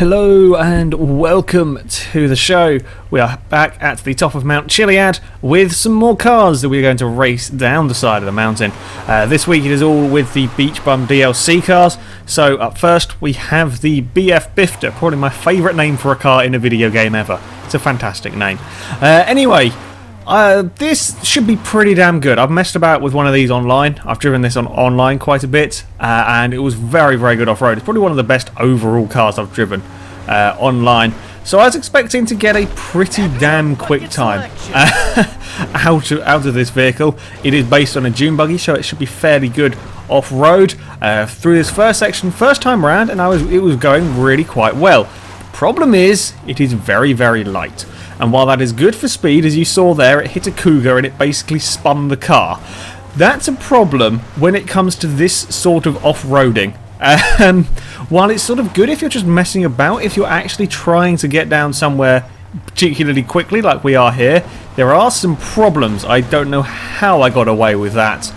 Hello and welcome to the show. We are back at the top of Mount Chiliad with some more cars that we're going to race down the side of the mountain. This week it is all with the Beach Bum DLC cars. So up first we have the BF Bifter, probably my favourite name for a car in a video game ever. It's a fantastic name. Anyway, this should be pretty damn good. I've messed about with one of these online. I've driven this online quite a bit, and it was very, very good off-road. It's probably one of the best overall cars I've driven online. So I was expecting to get a pretty damn quick time out of this vehicle. It is based on a dune buggy, so it should be fairly good off-road through this first section, first time around, and it was going really quite well. Problem is, it is very, very light. And while that is good for speed, as you saw there, it hit a cougar and it basically spun the car. That's a problem when it comes to this sort of off-roading. While it's sort of good if you're just messing about, if you're actually trying to get down somewhere particularly quickly like we are here, there are some problems. I don't know how I got away with that.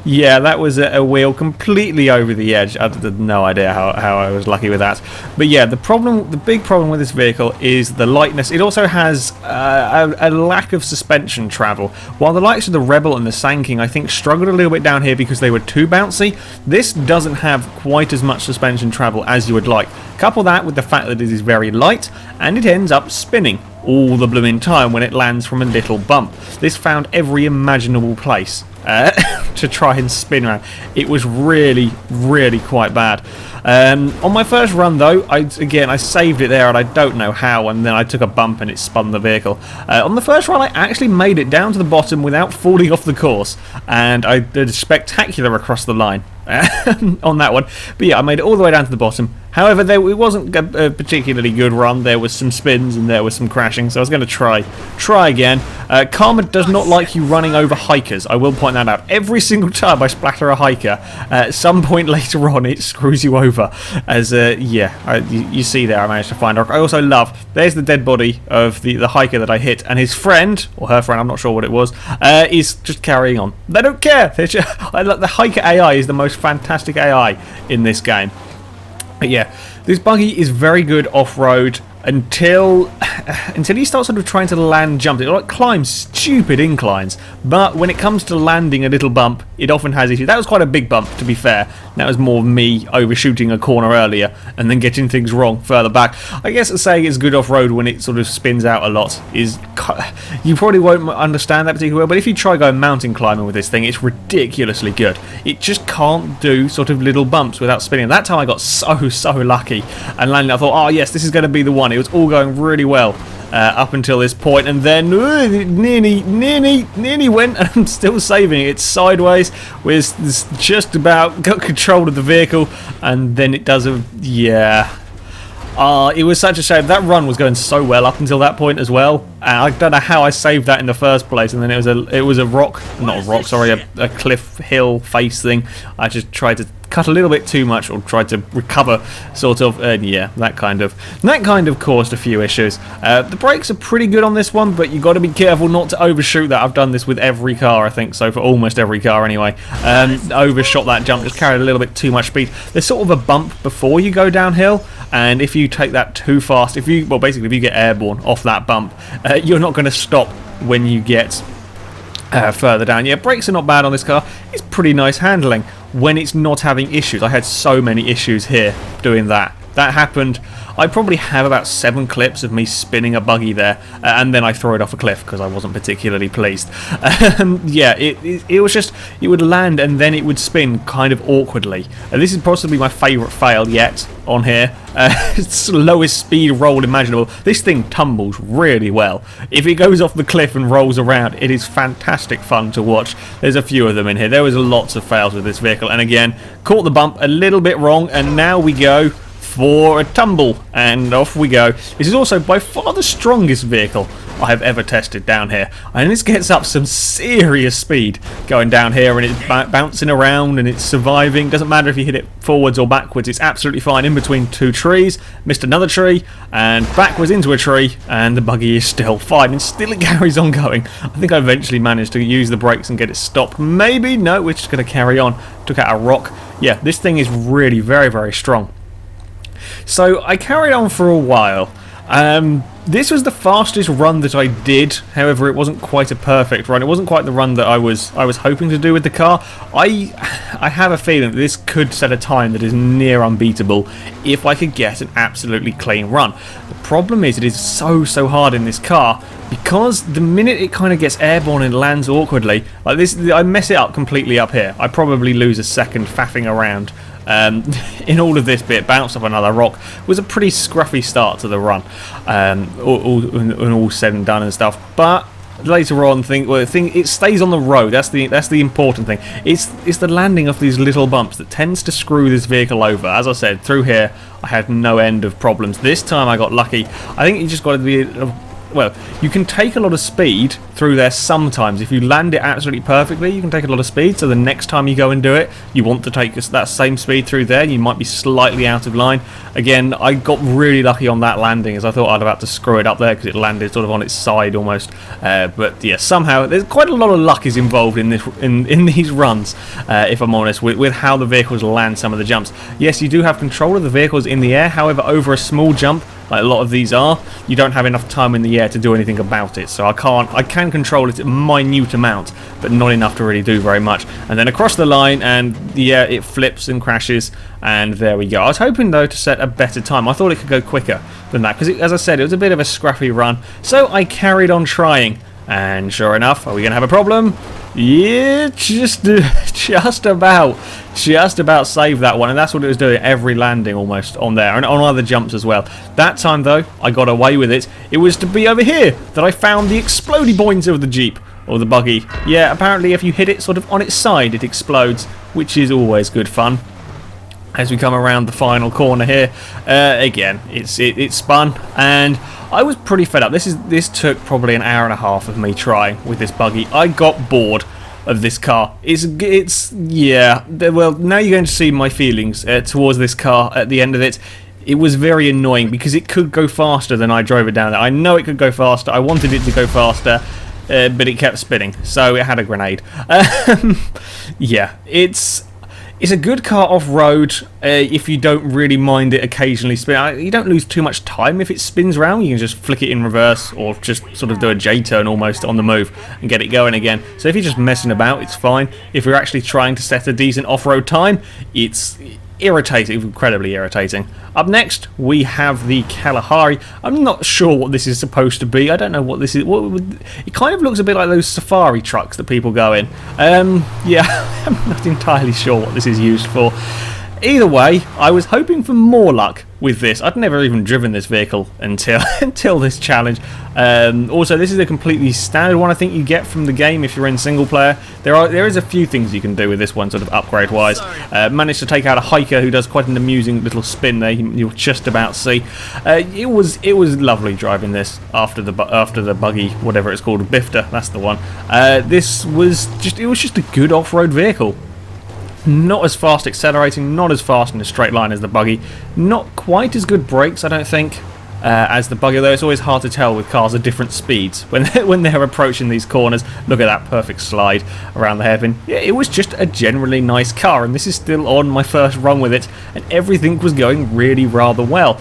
Yeah, that was a wheel completely over the edge. I had no idea how I was lucky with that. But yeah, the big problem with this vehicle is the lightness. It also has a lack of suspension travel. While the likes of the Rebel and the Sand King, I think, struggled a little bit down here because they were too bouncy, this doesn't have quite as much suspension travel as you would like. Couple that with the fact that it is very light, and it ends up spinning all the blooming time when it lands from a little bump. This found every imaginable place to try and spin around. It was really, really quite bad. On my first run though, I saved it there and I don't know how, and then I took a bump and it spun the vehicle. On the first run I actually made it down to the bottom without falling off the course, and I did spectacular across the line on that one. But yeah, I made it all the way down to the bottom. However, it wasn't a particularly good run. There was some spins and there was some crashing, so I was going to try again. Karma does not like you running over hikers. I will point that out. Every single time I splatter a hiker, at some point later on it screws you over. As you see there, I managed to find her. I also love, there's the dead body of the hiker that I hit, and his friend, or her friend, I'm not sure what it was, is just carrying on. They don't care. The hiker AI is the most fantastic AI in this game. But yeah, this buggy is very good off-road until you start sort of trying to land jumps. It like climbs stupid inclines, but when it comes to landing a little bump, it often has issues. That was quite a big bump, to be fair. That was more me overshooting a corner earlier and then getting things wrong further back. I guess saying it's good off-road when it sort of spins out a lot is... You probably won't understand that particularly well, but if you try going mountain climbing with this thing, it's ridiculously good. It just can't do sort of little bumps without spinning. That time I got so lucky and landed. I thought, oh yes, this is going to be the one. It was all going really well up until this point, and then nearly went, and I'm still saving it. It's sideways, with just about got control of the vehicle, and then it does a it was such a shame. That run was going so well up until that point as well. I don't know how I saved that in the first place, and then it was a rock, not a rock, sorry, a cliff hill face thing. I just tried to cut a little bit too much, or tried to recover, sort of, yeah, that kind of caused a few issues. The brakes are pretty good on this one, but you got to be careful not to overshoot that. I've done this with every car, I think, so for almost every car anyway. Overshot that jump, just carried a little bit too much speed. There's sort of a bump before you go downhill, and if you take that too fast, if you get airborne off that bump, you're not going to stop when you get further down. Yeah, brakes are not bad on this car. It's pretty nice handling when it's not having issues. I had so many issues here doing that. That happened. I probably have about 7 clips of me spinning a buggy there, and then I throw it off a cliff because I wasn't particularly pleased. Yeah, it was just, it would land and then it would spin kind of awkwardly. This is possibly my favourite fail yet on here. It's the lowest speed roll imaginable. This thing tumbles really well. If it goes off the cliff and rolls around, it is fantastic fun to watch. There's a few of them in here. There was lots of fails with this vehicle, and again, caught the bump a little bit wrong, and now we go for a tumble, and off we go. This is also by far the strongest vehicle I have ever tested down here, and this gets up some serious speed going down here, and it's bouncing around and it's surviving. Doesn't matter if you hit it forwards or backwards, it's absolutely fine. In between 2 trees, missed another tree, and backwards into a tree, and the buggy is still fine, and still it carries on going. I think I eventually managed to use the brakes and get it stopped. Maybe, no, we're just going to carry on. Took out a rock. Yeah, this thing is really very, very strong. So I carried on for a while. This was the fastest run that I did. However, it wasn't quite a perfect run. It wasn't quite the run that I was hoping to do with the car. I have a feeling that this could set a time that is near unbeatable if I could get an absolutely clean run. The problem is it is so hard in this car because the minute it kind of gets airborne and lands awkwardly, like this, I mess it up completely up here. I probably lose a second faffing around. In all of this bit, bounce off another rock was a pretty scruffy start to the run, all said and done and stuff. But later on, it stays on the road. That's the important thing. It's the landing of these little bumps that tends to screw this vehicle over. As I said, through here I had no end of problems. This time I got lucky. I think you just got to be. Well, you can take a lot of speed through there sometimes. If you land it absolutely perfectly, you can take a lot of speed. So the next time you go and do it, you want to take that same speed through there. You might be slightly out of line. Again, I got really lucky on that landing, as I thought I'd have to screw it up there because it landed sort of on its side almost. But yeah, somehow there's quite a lot of luck is involved in this in these runs. If I'm honest, with how the vehicles land some of the jumps. Yes, you do have control of the vehicles in the air. However, over a small jump, like a lot of these are, you don't have enough time in the air to do anything about it. So I can control it a minute amount, but not enough to really do very much. And then across the line, and yeah, it flips and crashes, and there we go. I was hoping though to set a better time. I thought it could go quicker than that because, as I said, it was a bit of a scruffy run. So I carried on trying, and sure enough, are we going to have a problem? Yeah, just about saved that one, and that's what it was doing every landing almost on there, and on other jumps as well. That time though, I got away with it. It was to be over here that I found the explodey points of the Jeep, or the buggy. Yeah, apparently if you hit it sort of on its side, it explodes, which is always good fun. As we come around the final corner here, again, it spun, and I was pretty fed up. This took probably an hour and a half of me trying with this buggy. I got bored of this car. Yeah. Well, now you're going to see my feelings towards this car at the end of it. It was very annoying because it could go faster than I drove it down there. I know it could go faster. I wanted it to go faster. But it kept spinning, so it had a grenade. Yeah, it's a good car off-road if you don't really mind it occasionally spin. You don't lose too much time if it spins around. You can just flick it in reverse or just sort of do a J-turn almost on the move and get it going again. So if you're just messing about, it's fine. If you're actually trying to set a decent off-road time, it's irritating, incredibly irritating. Up next, we have the Kalahari. I'm not sure what this is supposed to be. I don't know what this is. It kind of looks a bit like those safari trucks that people go in. Yeah, I'm not entirely sure what this is used for. Either way, I was hoping for more luck with this. I'd never even driven this vehicle until this challenge. Also, this is a completely standard one I think you get from the game if you're in single player. There is a few things you can do with this one, sort of upgrade wise. Managed to take out a hiker who does quite an amusing little spin there. You'll just about see. It was lovely driving this after the buggy, whatever it's called, Bifter. That's the one. This was just a good off-road vehicle. Not as fast accelerating, not as fast in a straight line as the buggy, not quite as good brakes, I don't think, as the buggy, though it's always hard to tell with cars at different speeds when they're approaching these corners. Look at that perfect slide around the hairpin. Yeah, it was just a generally nice car, and this is still on my first run with it, and everything was going really rather well.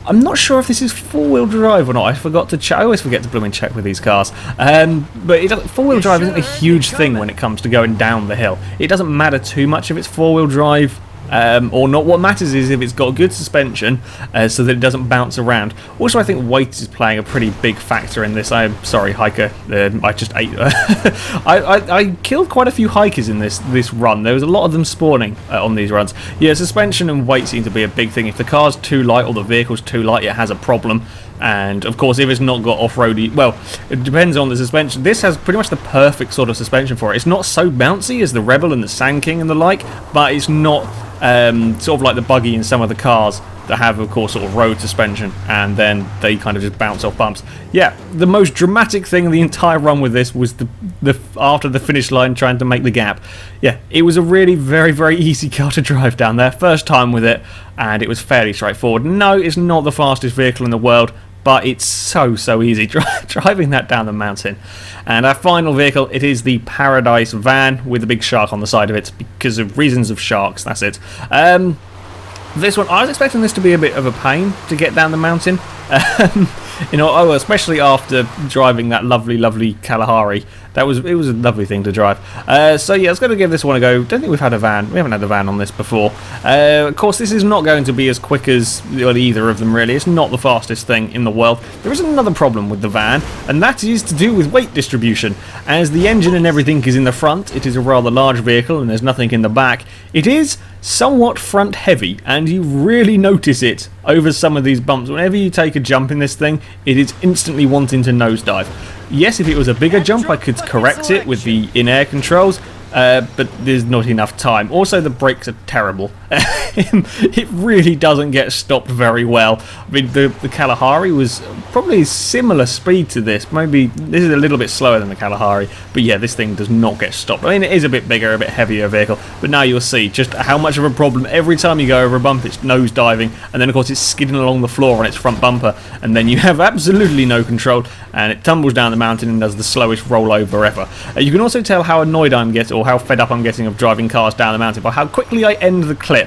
I'm not sure if this is four-wheel drive or not. I forgot to check. I always forget to blooming check with these cars. But four-wheel drive isn't a huge thing when it comes to going down the hill. It doesn't matter too much if it's four-wheel drive or not. What matters is if it's got good suspension so that it doesn't bounce around. Also, I think weight is playing a pretty big factor in this. I'm sorry, hiker. I just ate. I killed quite a few hikers in this run. There was a lot of them spawning on these runs. Yeah, suspension and weight seem to be a big thing. If the car's too light or the vehicle's too light, it has a problem. And of course, if it's not got off-roady, well, it depends on the suspension. This has pretty much the perfect sort of suspension for it. It's not so bouncy as the Rebel and the Sand King and the like, but it's not sort of like the buggy in some of the cars that have, of course, sort of road suspension, and then they kind of just bounce off bumps. Yeah, the most dramatic thing of the entire run with this was the after the finish line trying to make the gap. Yeah, it was a really very, very easy car to drive down there. First time with it, and it was fairly straightforward. No, it's not the fastest vehicle in the world, but it's so easy driving that down the mountain. And our final vehicle, it is the Paradise van with a big shark on the side of it because of reasons of sharks. That's it. This one, I was expecting this to be a bit of a pain to get down the mountain. Especially after driving that lovely Kalahari. It was a lovely thing to drive. So yeah, I was going to give this one a go. Don't think we've had a van. We haven't had a van on this before. Of course, this is not going to be as quick as either of them, really. It's not the fastest thing in the world. There is another problem with the van, and that is to do with weight distribution. As the engine and everything is in the front, it is a rather large vehicle, and there's nothing in the back. It is somewhat front heavy, and you really notice it over some of these bumps. Whenever you take a jump in this thing, it is instantly wanting to nosedive. Yes, if it was a bigger jump, I could correct it with the in-air controls, but there's not enough time. Also, the brakes are terrible. It really doesn't get stopped very well. I mean, the Kalahari was probably similar speed to this. Maybe this is a little bit slower than the Kalahari, but yeah, this thing does not get stopped. I mean, it is a bit bigger, a bit heavier vehicle, but now you'll see just how much of a problem. Every time you go over a bump, it's nose diving, and then of course it's skidding along the floor on its front bumper, and then you have absolutely no control, and it tumbles down the mountain and does the slowest rollover ever. You can also tell how annoyed I'm getting, or how fed up I'm getting of driving cars down the mountain by how quickly I end the clip.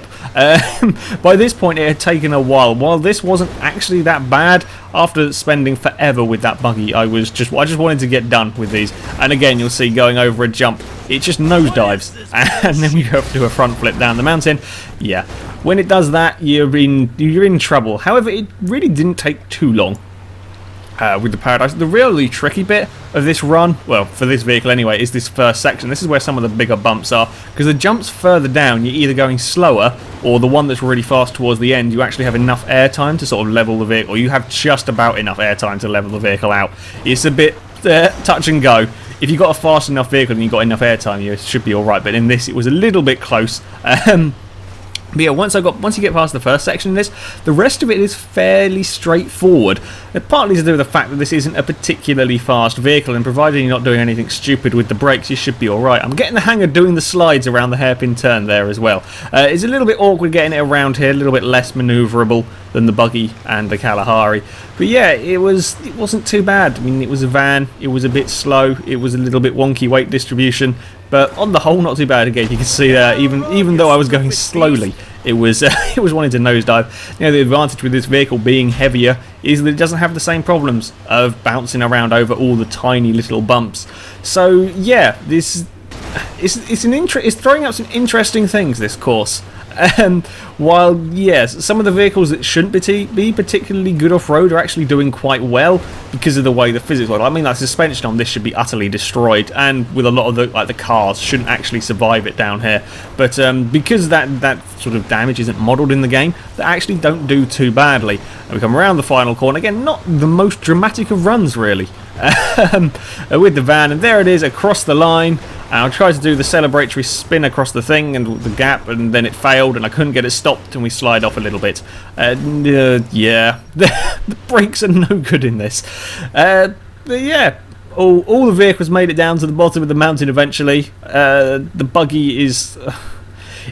By this point, it had taken a while. While this wasn't actually that bad, after spending forever with that buggy, I just wanted to get done with these. And again, you'll see going over a jump, it just nosedives, and then we go up to a front flip down the mountain. Yeah, when it does that, you're in trouble. However, it really didn't take too long. With the Paradise. The really tricky bit of this run, well, for this vehicle anyway, is this first section. This is where some of the bigger bumps are, because the jumps further down, you're either going slower, or the one that's really fast towards the end, you actually have enough airtime to sort of level the vehicle, or you have just about enough airtime to level the vehicle out. It's a bit touch and go. If you've got a fast enough vehicle and you've got enough airtime, you should be alright, but in this, it was a little bit close. But yeah, once you get past the first section of this, the rest of it is fairly straightforward. Partly to do with the fact that this isn't a particularly fast vehicle, and provided you're not doing anything stupid with the brakes, you should be alright. I'm getting the hang of doing the slides around the hairpin turn there as well. It's a little bit awkward getting it around here, a little bit less manoeuvrable than the buggy and the Kalahari. But yeah, it wasn't too bad. I mean, it was a van, it was a bit slow, it was a little bit wonky weight distribution, but on the whole, not too bad. Again, you can see there, even though I was going slowly, it was wanting to nosedive. You know, the advantage with this vehicle being heavier is that it doesn't have the same problems of bouncing around over all the tiny little bumps. So yeah, it's throwing up some interesting things, this course. While yes, some of the vehicles that shouldn't be particularly good off-road are actually doing quite well because of the way the physics work. I mean, that suspension on this should be utterly destroyed, and with a lot of the cars shouldn't actually survive it down here. But because that sort of damage isn't modelled in the game, they actually don't do too badly. And we come around the final corner again, not the most dramatic of runs really. With the van, and there it is across the line. And I tried to do the celebratory spin across the thing and the gap, and then it failed, and I couldn't get it stopped, and we slide off a little bit. Yeah, the brakes are no good in this. But yeah, all the vehicles made it down to the bottom of the mountain eventually. The buggy is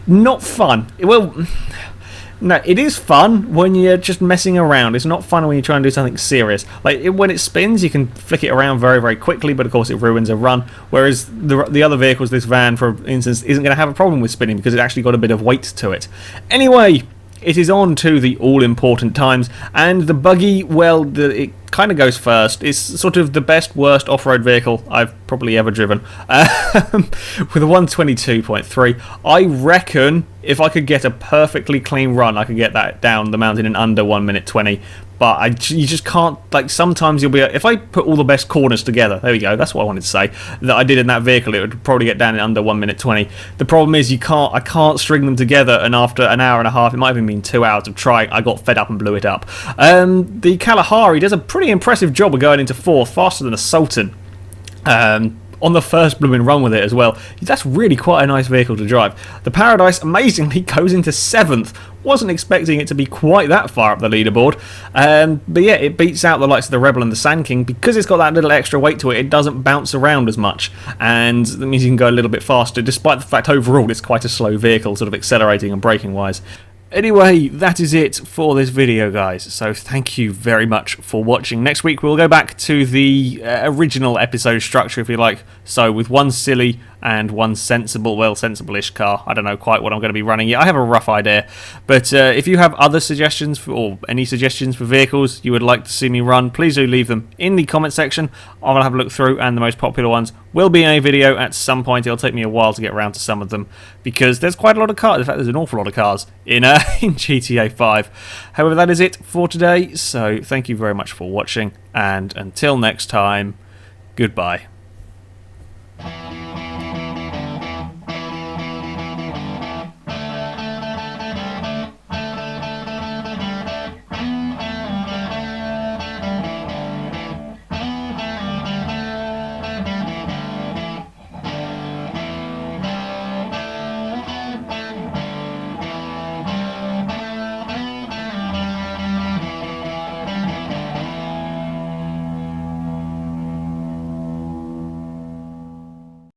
not fun. Well, no, it is fun when you're just messing around. It's not fun when you try and do something serious. Like when it spins, you can flick it around very, very quickly, but of course it ruins a run. Whereas the other vehicles, this van, for instance, isn't going to have a problem with spinning because it actually got a bit of weight to it. Anyway, it is on to the all-important times, and the buggy, well, it kind of goes first. It's sort of the best, worst off-road vehicle I've probably ever driven. With a 122.3, I reckon if I could get a perfectly clean run, I could get that down the mountain in under 1 minute 20. But you just can't, like, sometimes you'll be, if I put all the best corners together, there we go, that's what I wanted to say, that I did in that vehicle, it would probably get down in under 1 minute 20. The problem is I can't string them together, and after an hour and a half, it might have even been 2 hours of trying, I got fed up and blew it up. The Kalahari does a pretty impressive job of going into fourth, faster than a Sultan. On the first blooming run with it as well. That's really quite a nice vehicle to drive. The Paradise amazingly goes into 7th. Wasn't expecting it to be quite that far up the leaderboard. But yeah, it beats out the likes of the Rebel and the Sand King because it's got that little extra weight to it. It doesn't bounce around as much, and that means you can go a little bit faster, despite the fact overall it's quite a slow vehicle, sort of accelerating and braking wise. Anyway, that is it for this video, guys, so thank you very much for watching. Next week we'll go back to the original episode structure, if you like, so with one silly and one sensible-ish car. I don't know quite what I'm going to be running yet. I have a rough idea. But if you have other suggestions or any suggestions for vehicles you would like to see me run, please do leave them in the comment section. I'm going to have a look through, and the most popular ones will be in a video at some point. It'll take me a while to get around to some of them because there's quite a lot of cars. In fact, there's an awful lot of cars in GTA 5. However, that is it for today. So thank you very much for watching, and until next time, goodbye.